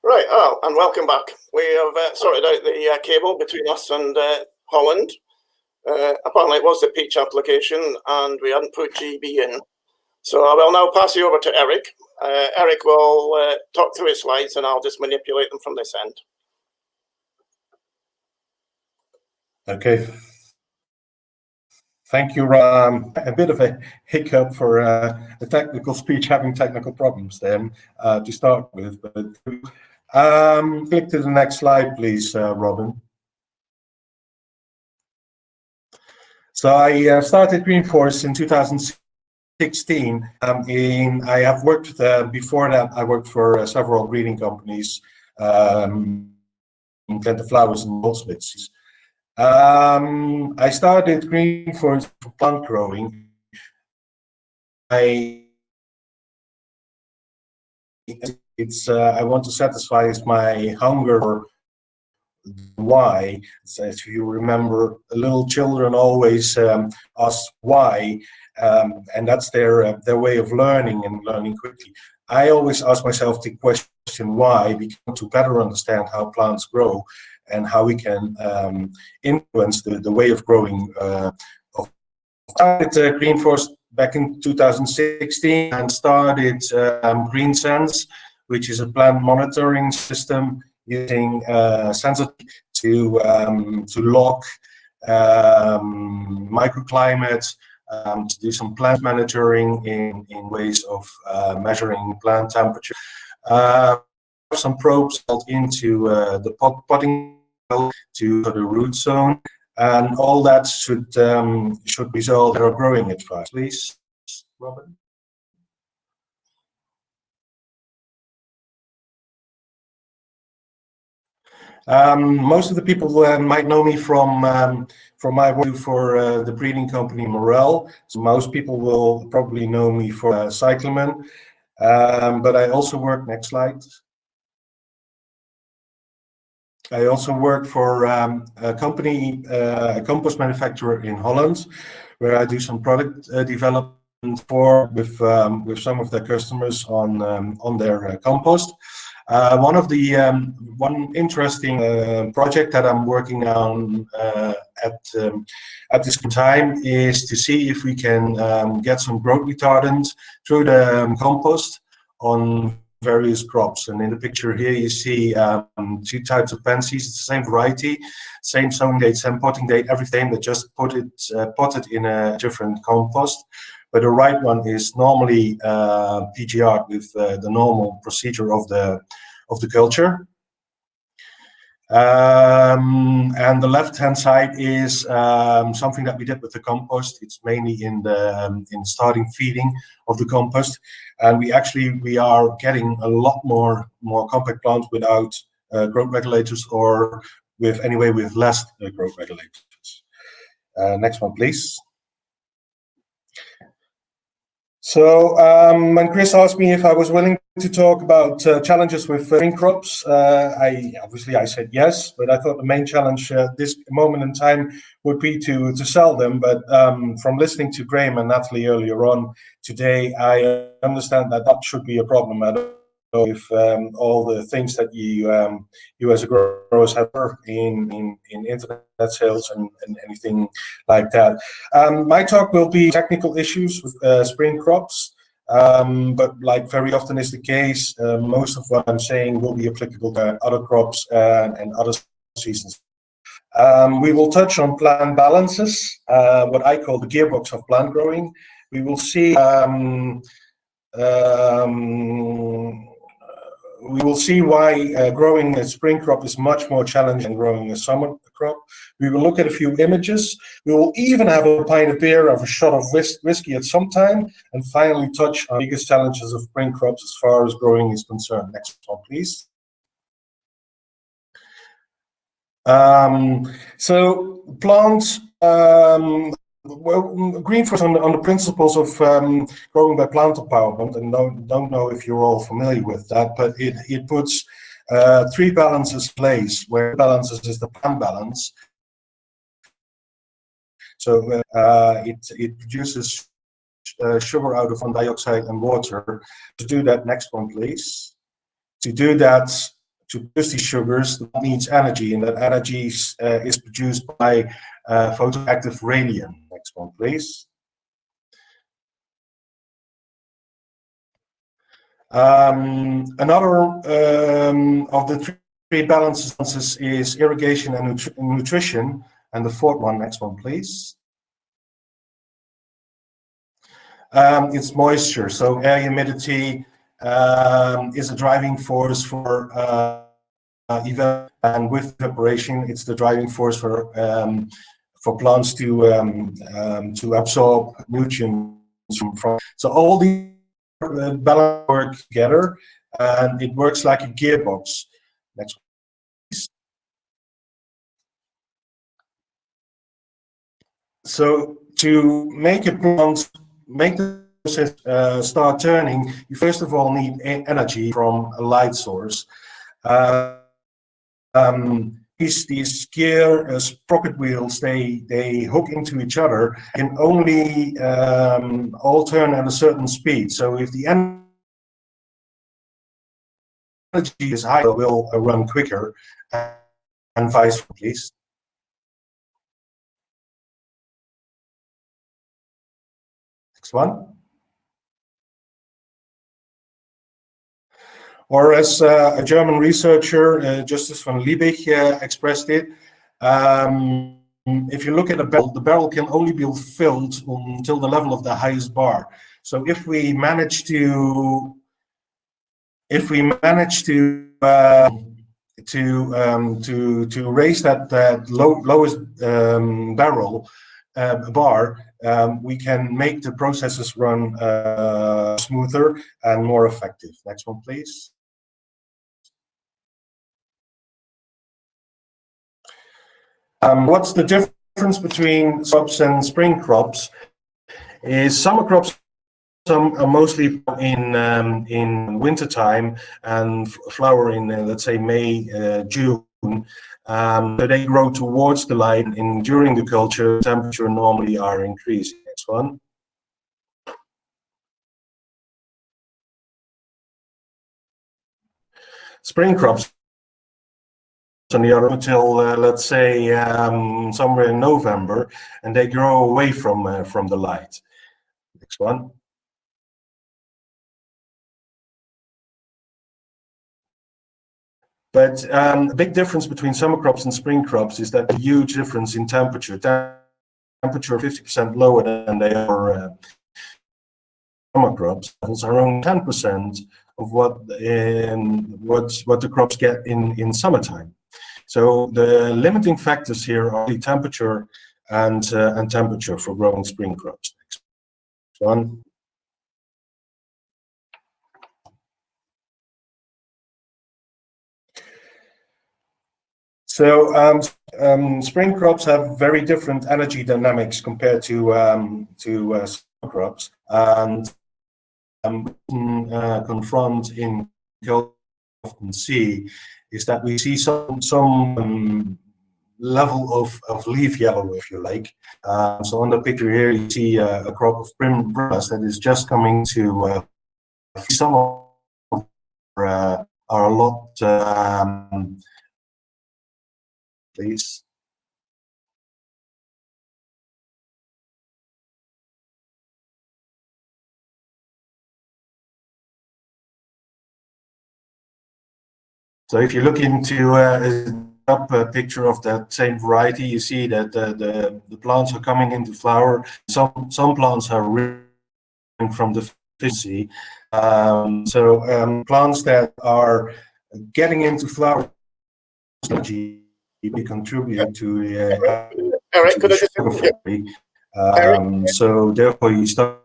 Right, oh, and welcome back. We have sorted out the cable between us and Holland. Apparently it was the Peach application and we hadn't put GB in. So I will now pass you over to Eric. Eric will talk through his slides and I'll just manipulate them from this end. Okay. Thank you, Ram. A bit of a hiccup for the technical speech having technical problems then to start with. But click to the next slide, please, Robin. So I started Greenforce in 2016. I have worked before that. I worked for several breeding companies, in the flowers and goldsmiths. I started Greenforce for plant growing. I want to satisfy my hunger for why. So if you remember, little children always ask why, and that's their way of learning and learning quickly. I always ask myself the question why, because to better understand how plants grow and how we can influence the way of growing. I started Greenforce back in 2016 and started GreenSense, which is a plant monitoring system using sensors to log microclimates, to do some plant monitoring in ways of measuring plant temperature. Some probes into the potting to the root zone, and all that should result in growing it fast. Please, Robin. Most of the people might know me from my work for the breeding company Morel. So most people will probably know me for Cyclamen, but I also work. Next slide. I also work for a company, a compost manufacturer in Holland, where I do some product development with some of their customers on their compost. One interesting project that I'm working on at this time is to see if we can get some growth retardant through the compost on various crops. And in the picture here you see two types of pansies. It's the same variety, same sowing date, same potting date, everything, but just potted in a different compost. But the right one is normally PGR with the normal procedure of the culture. And the left-hand side is something that we did with the compost. It's mainly in starting feeding of the compost, and we are getting a lot more compact plants without growth regulators, or with less growth regulators. Next one, please. So when Chris asked me if I was willing to talk about challenges with green crops, I said yes, but I thought the main challenge at this moment in time would be to sell them. But from listening to Graham and Natalie earlier on today, I understand that should be a problem at all. If all the things that you as a growers have in internet sales and anything like that. My talk will be technical issues with spring crops, but like very often is the case, most of what I'm saying will be applicable to other crops and other seasons. We will touch on plant balances, what I call the gearbox of plant growing. We will see why growing a spring crop is much more challenging than growing a summer crop. We will look at a few images. We will even have a pint of beer, have a shot of whiskey at some time, and finally touch on the biggest challenges of spring crops as far as growing is concerned. Next one, please. So plants. Well, Greenforce on the principles of growing by plant empowerment, and don't know if you're all familiar with that, but it puts three balances in place, where balances is the plant balance. So it produces sugar out of carbon dioxide and water. To do that, next one, please. To do that, to produce these sugars needs energy, and that energy is produced by photoactive radium. Next one, please. Another of the three balances is irrigation and nutrition, and the fourth one, next one, please. It's moisture, so air humidity is a driving force for and with evaporation, it's the driving force for plants to absorb nutrients from. So all these balance work together, and it works like a gearbox. Next one, please. So to make a plant, make the process start turning, you first of all need energy from a light source. These gear sprocket wheels, they hook into each other and only all turn at a certain speed. So if the energy is higher, will run quicker, and vice versa, please. Next one. Or as a German researcher, Justus von Liebig, expressed it, if you look at a barrel, the barrel can only be filled until the level of the highest bar. So if we manage to raise that lowest barrel bar, we can make the processes run smoother and more effective. Next one, please. What's the difference between crops and spring crops? Is summer crops are mostly in winter time and flower in let's say May, June. So they grow towards the light, and during the culture, temperature normally are increasing. Next one. Spring crops, on the other, until let's say somewhere in November, and they grow away from the light. Next one. But a big difference between summer crops and spring crops is that the huge difference in temperature. Temperature 50% lower than they are summer crops. It's around 10% of what the crops get in summertime. So the limiting factors here are the temperature and temperature for growing spring crops. Next one. So spring crops have very different energy dynamics compared to summer crops, and confront in often see is that we see some level of leaf yellow, if you like. So on the picture here, you see a crop of primrose that is just coming to some are a lot. Please. So if you look into a picture of that same variety, you see that the plants are coming into flower. Some plants are from the deficiency. So plants that are getting into flower contribute to Eric, could I just Eric? So therefore you start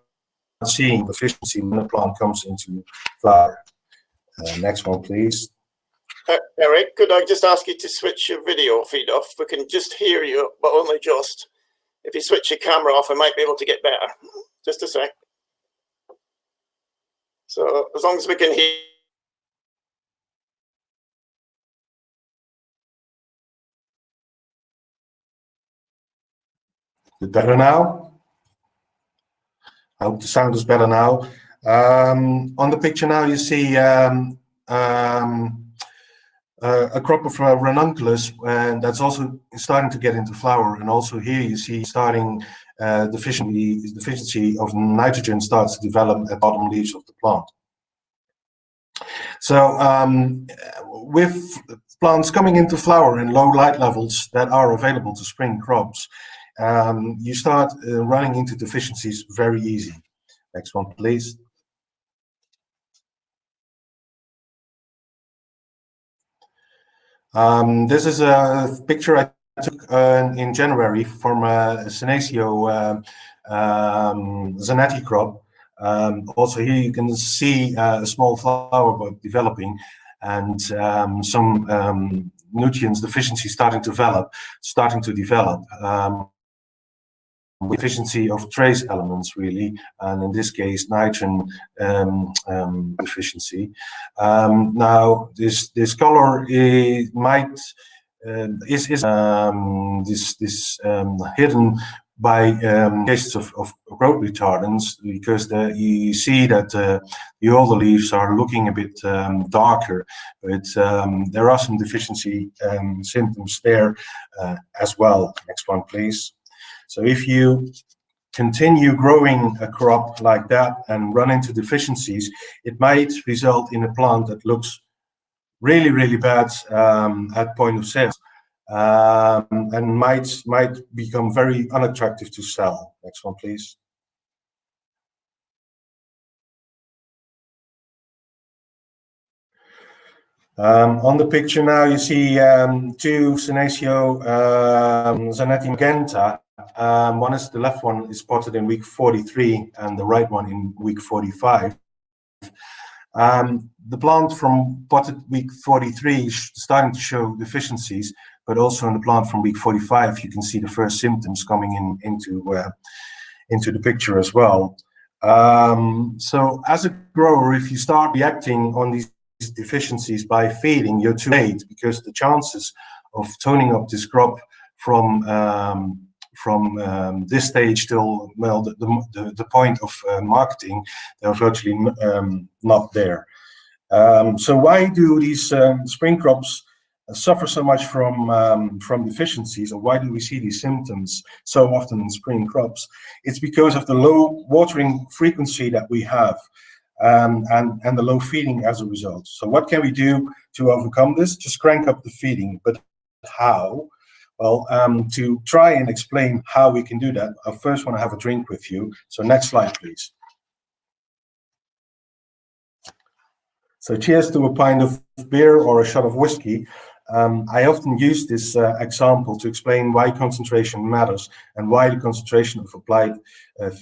seeing efficiency when the plant comes into flower. Next one, please. Eric, could I just ask you to switch your video feed off? We can just hear you, but only just. If you switch your camera off, I might be able to get better. Just a sec. So as long as we can hear. Is it better now? I hope the sound is better now. On the picture now, you see a crop of ranunculus, and that's also starting to get into flower. And also here you see starting deficiency of nitrogen starts to develop at the bottom leaves of the plant. So with plants coming into flower in low light levels that are available to spring crops, you start running into deficiencies very easy. Next one, please. This is a picture I took in January from a Senecio Zanetti crop. Also here you can see a small flower bud developing, and some nutrients deficiency starting to develop. Deficiency of trace elements, really, and in this case nitrogen deficiency. Now this color might is hidden by cases of growth retardants, because you see that the older leaves are looking a bit darker, but there are some deficiency symptoms there as well. Next one, please. So if you continue growing a crop like that and run into deficiencies, it might result in a plant that looks really, really bad at point of sale, and might become very unattractive to sell. Next one, please. On the picture now, you see two Senecio Zanetti Magenta. One is the left one is potted in week 43, and the right one in week 45. The plant from potted week 43 is starting to show deficiencies, but also in the plant from week 45, you can see the first symptoms coming into the picture as well. So as a grower, if you start reacting on these deficiencies by feeding, you're too late, because the chances of toning up this crop from this stage till, well, the point of marketing, they're virtually not there. So why do these spring crops suffer so much from deficiencies, or why do we see these symptoms so often in spring crops? It's because of the low watering frequency that we have, and the low feeding as a result. So what can we do to overcome this? Just crank up the feeding. But how? Well, to try and explain how we can do that, I first want to have a drink with you. So next slide, please. So cheers to a pint of beer or a shot of whiskey. I often use this example to explain why concentration matters and why the concentration of applied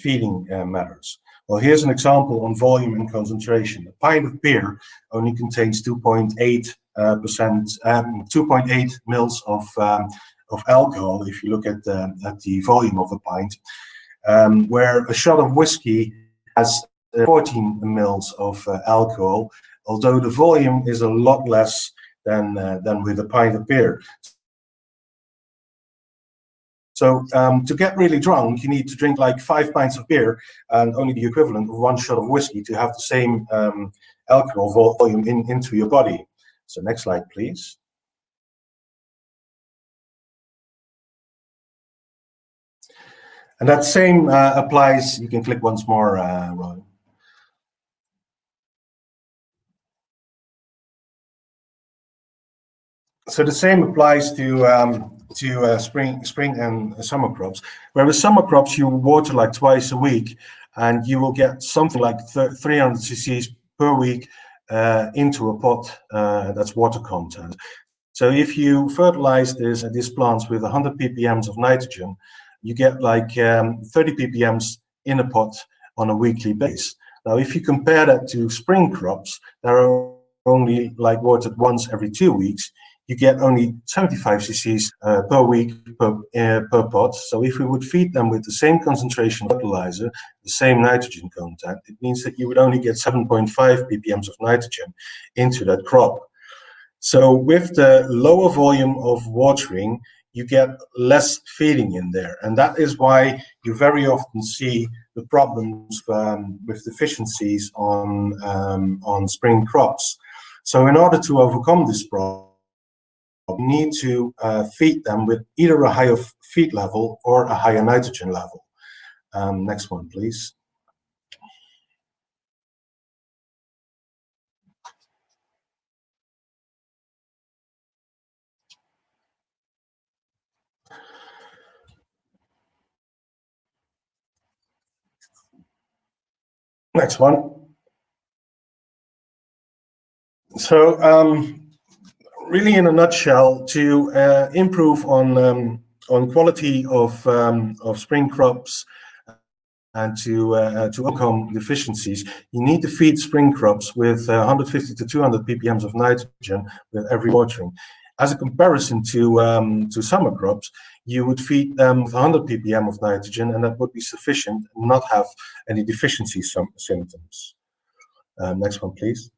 feeding matters. Well, here's an example on volume and concentration. A pint of beer only contains 2.8 mils of alcohol, if you look at the volume of a pint, where a shot of whiskey has 14 mils of alcohol, although the volume is a lot less than with a pint of beer. So to get really drunk, you need to drink like 5 pints of beer and only the equivalent of 1 shot of whiskey to have the same alcohol volume into your body. So next slide, please. And that same applies, you can click once more, Roy. So the same applies to spring and summer crops. Whereas summer crops, you water like twice a week, and you will get something like 300 cc's per week into a pot that's water content. So if you fertilize these plants with 100 ppm of nitrogen, you get like 30 ppm in a pot on a weekly basis. Now, if you compare that to spring crops that are only like watered once every 2 weeks, you get only 75 cc's per week per pot. So if we would feed them with the same concentration of fertilizer, the same nitrogen content, it means that you would only get 7.5 ppm of nitrogen into that crop. So with the lower volume of watering, you get less feeding in there. And that is why you very often see the problems with deficiencies on spring crops. So in order to overcome this problem, you need to feed them with either a higher feed level or a higher nitrogen level. Next one, please. Next one. So, really, in a nutshell, to improve on quality of spring crops and to overcome deficiencies, you need to feed spring crops with 150 to 200 ppm of nitrogen with every watering. As a comparison to summer crops, you would feed them with 100 ppm of nitrogen, and that would be sufficient and not have any deficiency symptoms. Next one, please.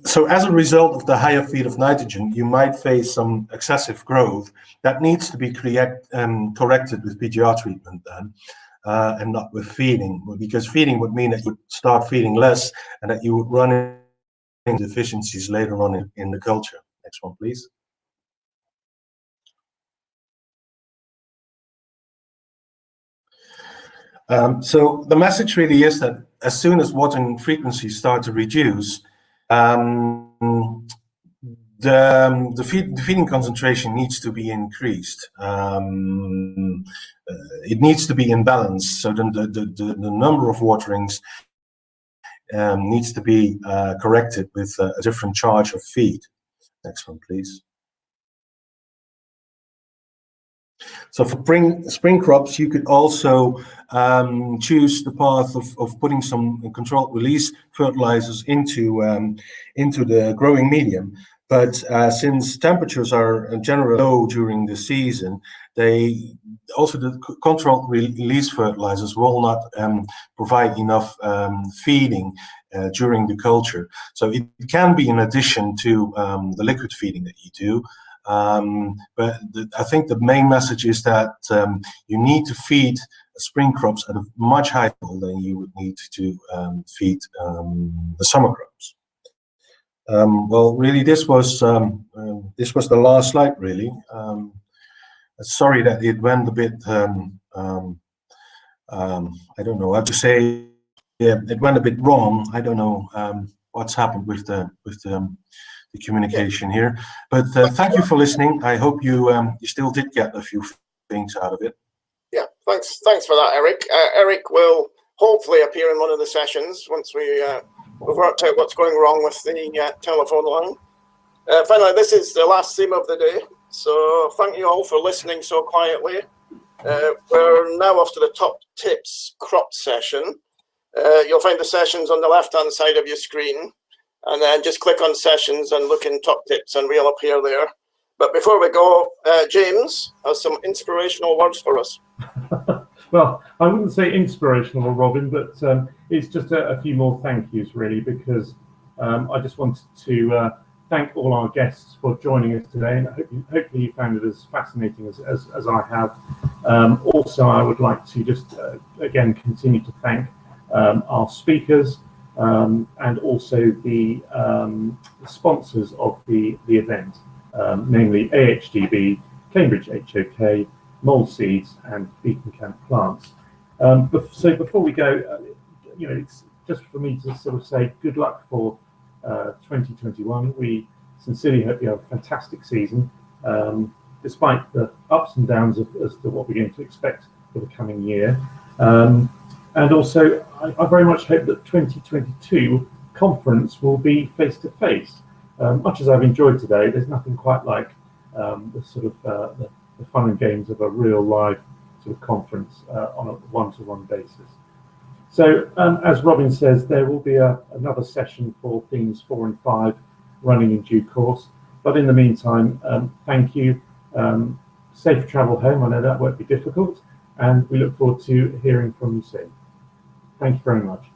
So as a result of the higher feed of nitrogen, you might face some excessive growth that needs to be corrected with PGR treatment then, and not with feeding, because feeding would mean that you would start feeding less and that you would run into deficiencies later on in the culture. Next one, please. So the message really is that as soon as watering frequencies start to reduce, the feeding concentration needs to be increased. It needs to be in balance, so then the number of waterings needs to be corrected with a different charge of feed. Next one, please. So for spring crops, you could also choose the path of putting some controlled release fertilizers into the growing medium. But since temperatures are generally low during the season, the controlled release fertilizers will not provide enough feeding during the culture. So it can be in addition to the liquid feeding that you do. But I think the main message is that you need to feed spring crops at a much higher level than you would need to feed the summer crops. Well, really, this was the last slide. Really, sorry that it went a bit. I don't know how to say. Yeah, it went a bit wrong. I don't know what's happened with the communication here, but thank you for listening. I hope you still did get a few things out of it. Yeah, thanks for that, Eric. Eric will hopefully appear in one of the sessions once we've worked out what's going wrong with the telephone line. Finally, this is the last theme of the day, so thank you all for listening so quietly. We're now off to the top tips crop session. You'll find the sessions on the left-hand side of your screen, and then just click on sessions and look in top tips and we'll appear there. But before we go, James has some inspirational words for us. Well, I wouldn't say inspirational, Robin, but it's just a few more thank yous, really, because I just wanted to thank all our guests for joining us today, and hopefully you found it as fascinating as I have. Also, I would like to just, again, continue to thank our speakers, and also the sponsors of the event, namely AHDB, Cambridge HOK, Mole Seeds, and Beacon Camp Plants. So before we go, it's just for me to sort of say good luck for 2021. We sincerely hope you have a fantastic season, despite the ups and downs as to what we're going to expect for the coming year. And also, I very much hope that 2022 conference will be face-to-face. Much as I've enjoyed today, there's nothing quite like the sort of the fun and games of a real live sort of conference on a one-to-one basis. So, as Robin says, there will be another session for themes 4 and 5 running in due course. But in the meantime, thank you. Safe travel home. I know that won't be difficult. And we look forward to hearing from you soon. Thank you very much.